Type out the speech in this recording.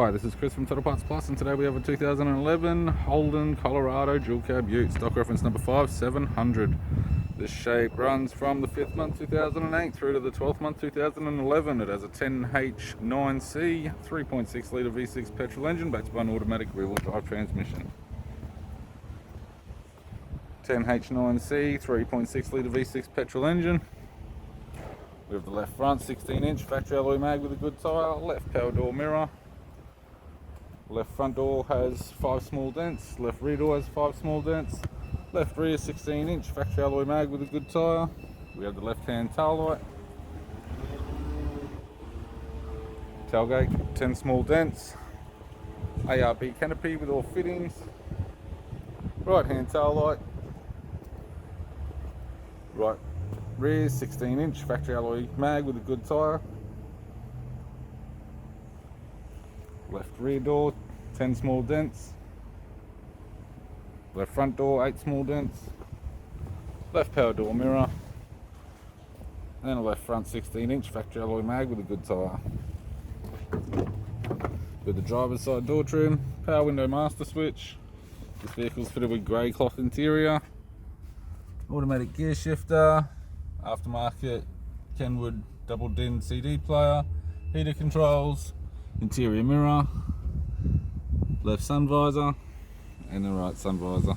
Hi, this is Chris from Total Parts Plus, and today we have a 2011 Holden Colorado Dual-Cab Ute, stock reference number 5700. This shape runs from the 5th month 2008 through to the 12th month 2011. It has a 10H9C 3.6 litre V6 petrol engine backed by an automatic rear-wheel drive transmission. 10H9C 3.6 litre V6 petrol engine. We have the left front 16-inch factory alloy mag with a good tyre, left power door mirror. Left front door has 5 small dents, left rear door has 5 small dents, left rear 16-inch factory alloy mag with a good tyre. We have the left hand tail light. Tailgate, 10 small dents. ARB canopy with all fittings. Right hand tail light. Right rear 16-inch factory alloy mag with a good tyre. Left rear door 10 small dents. Left front door 8 small dents. Left power door mirror. And a left front 16-inch factory alloy mag with a good tyre. With the driver's side door trim, power window master switch. This vehicle is fitted with grey cloth interior. Automatic gear shifter. Aftermarket Kenwood double DIN CD player. Heater controls. Interior mirror. Left sun visor. And the right sun visor.